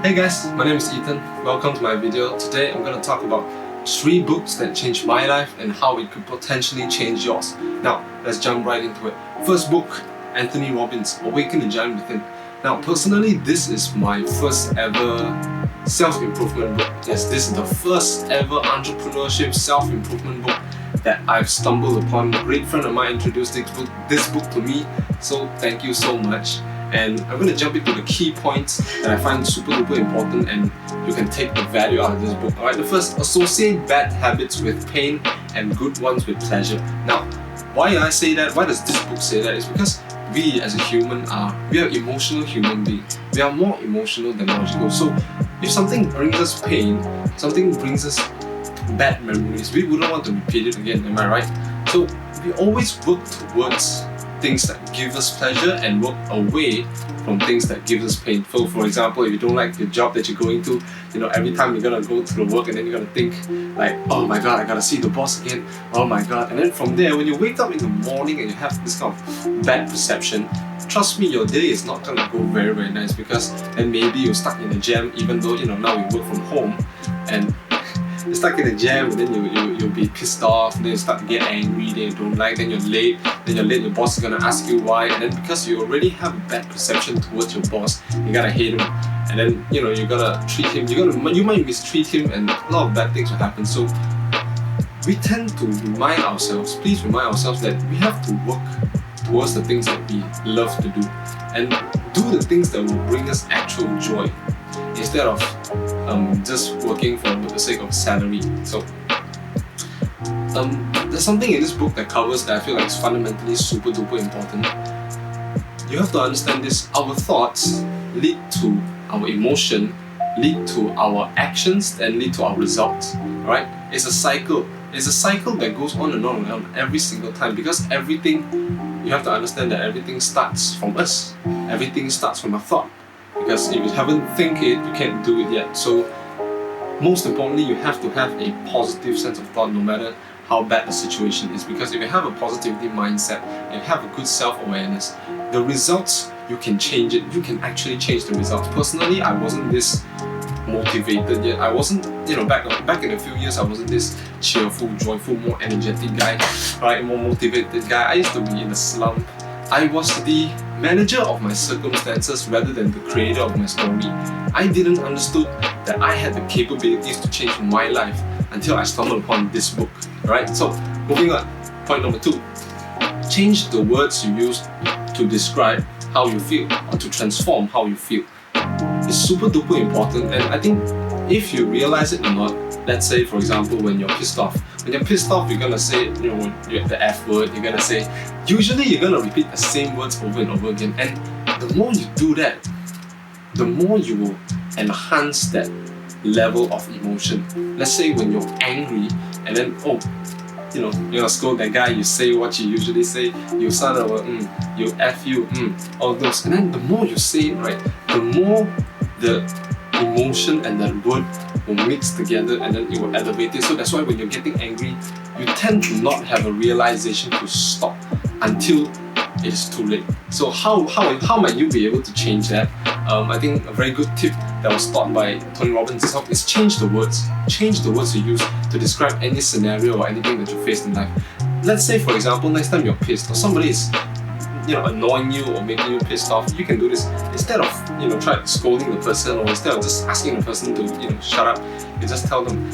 Hey guys, my name is Ethan. Welcome to my video. Today I'm going to talk about 3 books that changed my life and how it could potentially change yours. Now, let's jump right into it. First book, Anthony Robbins-Awaken and Giant Within. Now, personally, this is my first ever self-improvement book. Yes, this is the first ever entrepreneurship self-improvement book that I've stumbled upon. A great friend of mine introduced this book to me, so thank you so much. And I'm going to jump into the key points that I find super duper important and you can take the value out of this book. Alright, the first, associate bad habits with pain and good ones with pleasure. Now, why I say that, why does this book say that? Is because we as a human we are emotional human beings. We are more emotional than logical. So if something brings us pain, something brings us bad memories, we wouldn't want to repeat it again, am I right? So we always work towards things that give us pleasure and work away from things that give us pain. So for example, if you don't like the job that you're going to, every time you're gonna go to the work and then you're gonna think like, oh my god, I gotta see the boss again, oh my god. And then from there, when you wake up in the morning and you have this kind of bad perception, trust me, your day is not gonna go very, very nice, because then maybe you're stuck in a jam, even though now you work from home and you're stuck in a jam, and then you'll be pissed off, and then you start to get angry, then you don't like, then you're late, your boss is gonna ask you why, and then because you already have a bad perception towards your boss, you gotta hate him, and then you gotta treat him, you might mistreat him, and a lot of bad things will happen. So we tend to please remind ourselves that we have to work towards the things that we love to do, and do the things that will bring us actual joy, instead of just working for the sake of salary. So there's something in this book that covers that I feel like is fundamentally super duper important. You have to understand this: our thoughts lead to our emotion, lead to our actions, and lead to our results. Alright? It's a cycle. It's a cycle that goes on and on and on every single time, because you have to understand that everything starts from us. Everything starts from a thought. Because if you haven't think it, you can't do it yet. So most importantly, you have to have a positive sense of thought no matter how bad the situation is. Because if you have a positivity mindset and have a good self-awareness, the results, you can change it. You can actually change the results. Personally, I wasn't this motivated yet. I wasn't, back in a few years, I wasn't this cheerful, joyful, more energetic guy, right? More motivated guy. I used to be in a slump. I was the manager of my circumstances rather than the creator of my story. I didn't understood that I had the capabilities to change my life until I stumbled upon this book. Right? So moving on, point number 2. Change the words you use to describe how you feel or to transform how you feel. It's super duper important, and I think if you realize it or not, let's say for example when you're pissed off. When you're pissed off, you're gonna say, the F word, usually you're gonna repeat the same words over and over again. And the more you do that, the more you will enhance that level of emotion. Let's say when you're angry and then, you're gonna scold that guy, you say what you usually say, you son of a, you F you, all those. And then the more you say it, right, the more the emotion and that word will mix together and then it will elevate it. So that's why when you're getting angry, you tend to not have a realization to stop until it is too late. So how might you be able to change that? I think a very good tip that was taught by Tony Robbins himself is change the words. Change the words you use to describe any scenario or anything that you face in life. Let's say for example, next time you're pissed or somebody is annoying you or making you pissed off, you can do this. Instead of try scolding the person, or instead of just asking the person to shut up, you just tell them,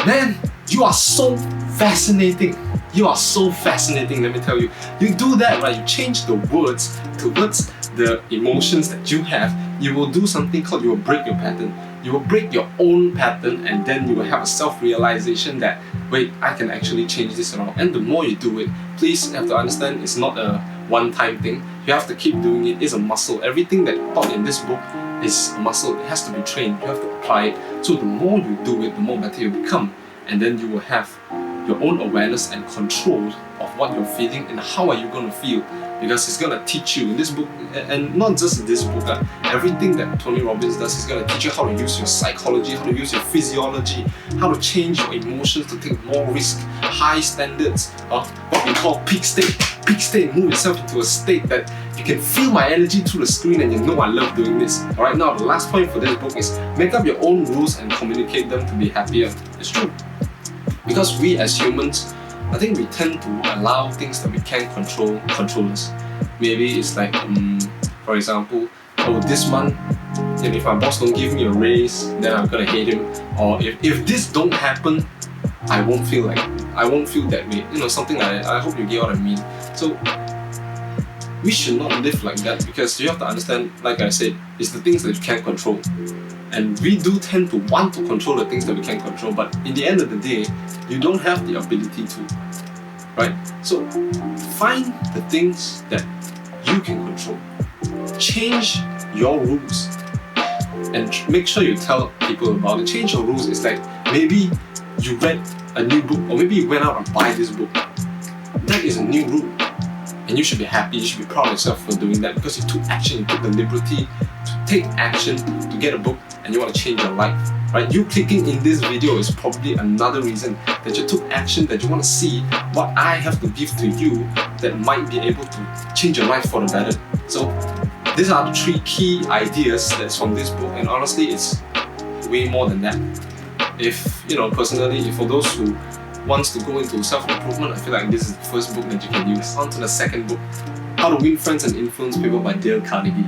man, you are so fascinating. You are so fascinating, let me tell you. You do that, right? You change the words towards the emotions that you have. You will do something called, you will break your pattern. You will break your own pattern, and then you will have a self-realization that, wait, I can actually change this around. And the more you do it, please have to understand, it's not a one-time thing. You have to keep doing it. It's a muscle. Everything that taught in this book is a muscle. It has to be trained. You have to apply it. So the more you do it, the more better you become. And then you will have your own awareness and control of what you're feeling and how are you going to feel, because it's going to teach you in this book, and not just in this book, everything that Tony Robbins does is going to teach you how to use your psychology, how to use your physiology, how to change your emotions to take more risk, high standards, what we call peak state, move yourself into a state that You can feel my energy through the screen and you know I love doing this. Alright, now the last point for this book is make up your own rules and communicate them to be happier. It's true. Because we as humans, I think we tend to allow things that we can't control us. Maybe it's like, for example, oh, this month, and if my boss don't give me a raise, then I'm gonna hate him. Or if this don't happen, I won't feel that way. You know, something like that. I hope you get what I mean. So we should not live like that, because you have to understand, like I said, it's the things that you can't control. And we do tend to want to control the things that we can't control, but in the end of the day, you don't have the ability to. Right? So find the things that you can control. Change your rules. And make sure you tell people about it. Change your rules. It's like maybe you read a new book, or maybe you went out and buy this book. That is a new rule. And you should be happy, you should be proud of yourself for doing that, because you took action, you took the liberty to take action to get a book, and you want to change your life. Right? You clicking in this video is probably another reason that you took action, that you want to see what I have to give to you that might be able to change your life for the better. So these are the 3 key ideas that's from this book, and honestly it's way more than that. If, you know, personally, if for those who wants to go into self-improvement, I feel like this is the first book that you can use. On to the second book, How to Win Friends and Influence People by Dale Carnegie.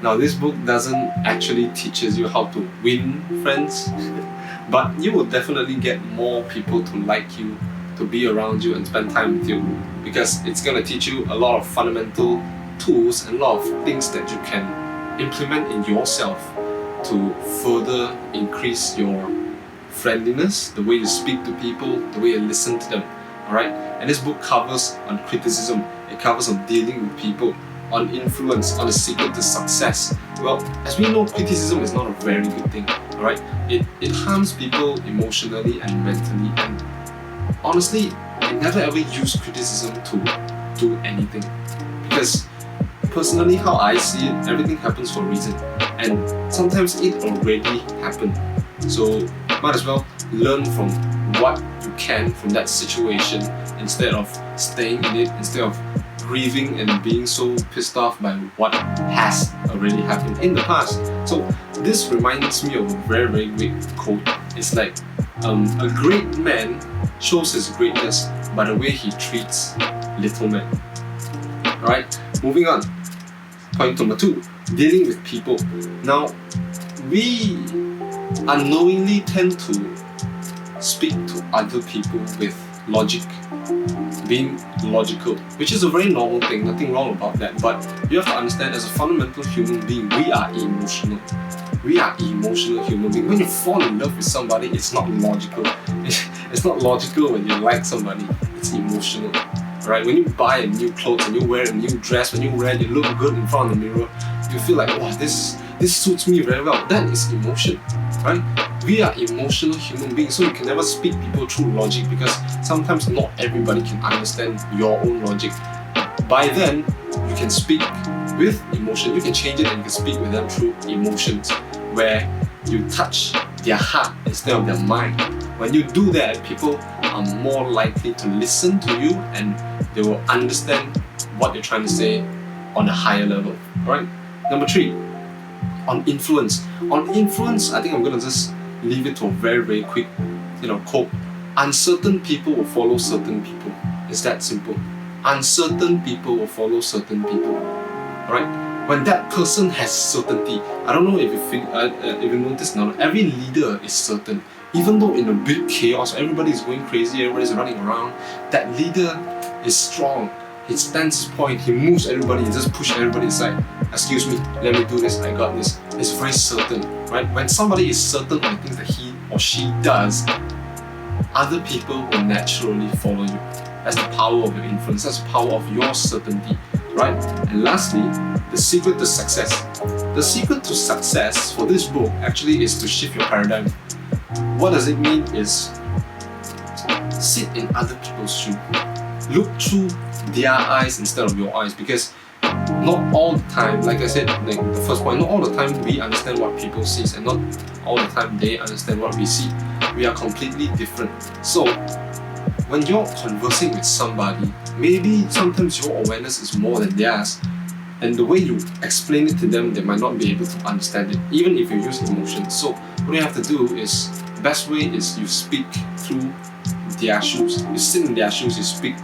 Now this book doesn't actually teaches you how to win friends, but you will definitely get more people to like you, to be around you and spend time with you, because it's going to teach you a lot of fundamental tools and a lot of things that you can implement in yourself to further increase your friendliness, the way you speak to people, the way you listen to them. Alright? And this book covers on criticism, it covers on dealing with people, on influence, on the secret to success. Well, as we know, criticism is not a very good thing. Alright? It harms people emotionally and mentally, and honestly, I never ever use criticism to do anything. Because personally, how I see it, everything happens for a reason, and sometimes it already happened. So might as well learn from what you can from that situation, instead of staying in it, instead of grieving and being so pissed off by what has already happened in the past. So this reminds me of a very, very great quote. It's like, a great man shows his greatness by the way he treats little men. Alright, moving on. Point number 2, dealing with people. Now, we unknowingly tend to speak to other people with logic, being logical, which is a very normal thing, nothing wrong about that. But you have to understand, as a fundamental human being, we are emotional. We are emotional human beings. When you fall in love with somebody, it's not logical. It's not logical when you like somebody, it's emotional. Right? When you buy a new clothes and you wear a new dress, when you wear it, you look good in front of the mirror, you feel like, wow, this suits me very well. That is emotion. Right? We are emotional human beings, so you can never speak people through logic, because sometimes not everybody can understand your own logic. By then, you can speak with emotion, you can change it and you can speak with them through emotions, where you touch their heart instead of their mind. When you do that, people are more likely to listen to you and they will understand what you're trying to say on a higher level. Alright? Number 3, on influence. On influence, I think I'm gonna just leave it to a very, very quick, quote. Uncertain people will follow certain people. It's that simple. Uncertain people will follow certain people. Alright? When that person has certainty, I don't know if you notice now, every leader is certain. Even though in a big chaos, everybody is going crazy, everybody's running around, that leader is strong. He stands his point, he moves everybody, he just pushes everybody aside. Excuse me, let me do this, I got this. It's very certain, right? When somebody is certain on the things that he or she does, other people will naturally follow you. That's the power of your influence, that's the power of your certainty, right? And lastly, the secret to success. The secret to success for this book actually is to shift your paradigm. What does it mean is sit in other people's shoes. Look through their eyes instead of your eyes, because not all the time, like I said, like the first point, not all the time we understand what people see, and not all the time they understand what we see. We are completely different. So when you're conversing with somebody, maybe sometimes your awareness is more than theirs. And the way you explain it to them, they might not be able to understand it, even if you use emotions. So what you have to do is, the best way is you speak through their shoes. You sit in their shoes, you speak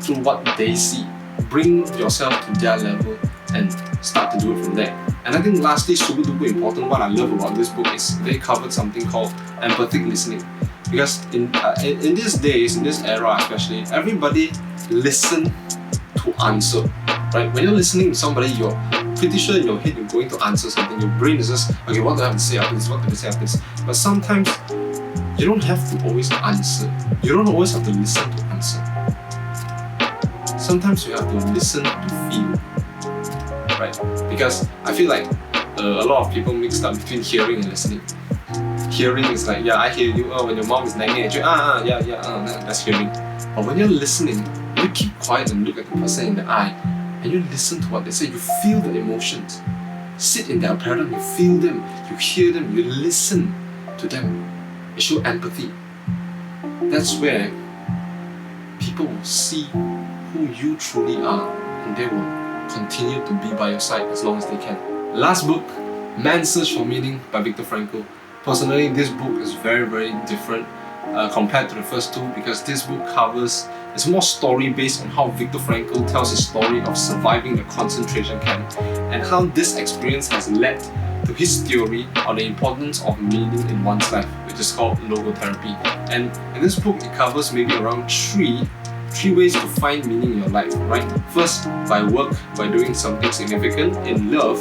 through what they see. Bring yourself to their level and start to do it from there. And I think lastly, super duper important, what I love about this book is they covered something called empathic listening. Because in these days, in this era especially, everybody listen to answer. Right? When you're listening to somebody, you're pretty sure in your head you're going to answer something. Your brain is just, okay, what do I have to say after this? What do I say after this? But sometimes you don't have to always answer. You don't always have to listen to answer. Sometimes you have to listen to feel. Right? Because I feel like a lot of people mix up between hearing and listening. Hearing is like, yeah, I hear you. Oh, when your mom is nagging at you, that's hearing. But when you're listening, you keep quiet and look at the person in the eye, and you listen to what they say. You feel the emotions. Sit in their paradigm, you feel them, you hear them, you listen to them. You show empathy. That's where people will see who you truly are, and they will continue to be by your side as long as they can. Last book, Man's Search for Meaning by Viktor Frankl. Personally, this book is very, very different compared to the first two, because this book covers, it's more story based on how Viktor Frankl tells his story of surviving the concentration camp and how this experience has led to his theory on the importance of meaning in one's life, which is called logotherapy. And in this book, it covers maybe around three ways to find meaning in your life, right? First, by work, by doing something significant; in love,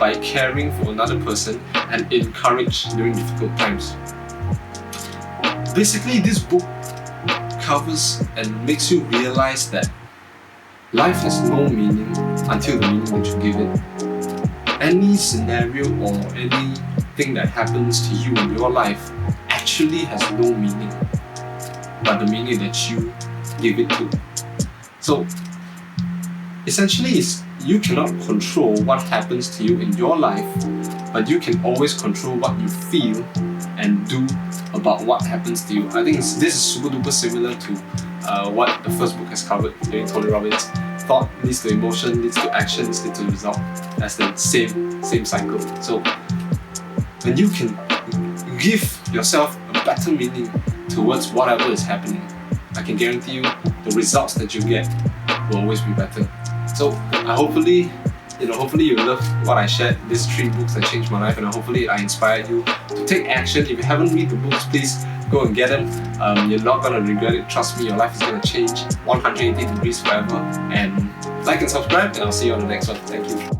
by caring for another person; and in courage during difficult times. Basically, this book covers and makes you realize that life has no meaning until the meaning that you give it. Any scenario or anything that happens to you in your life actually has no meaning, but the meaning that you give it to. So essentially, you cannot control what happens to you in your life, but you can always control what you feel and do about what happens to you. I think this is super duper similar to what the first book has covered during Tony Robbins. Thought leads to emotion, leads to action, leads to result. That's the same cycle. So when you can give yourself a better meaning towards whatever is happening, I can guarantee you the results that you get will always be better. So hopefully you love what I shared, these 3 books that changed my life, and hopefully I inspired you to take action. If you haven't read the books, please go and get them. You're not going to regret it. Trust me, your life is going to change 180 degrees forever. And like and subscribe, and I'll see you on the next one. Thank you.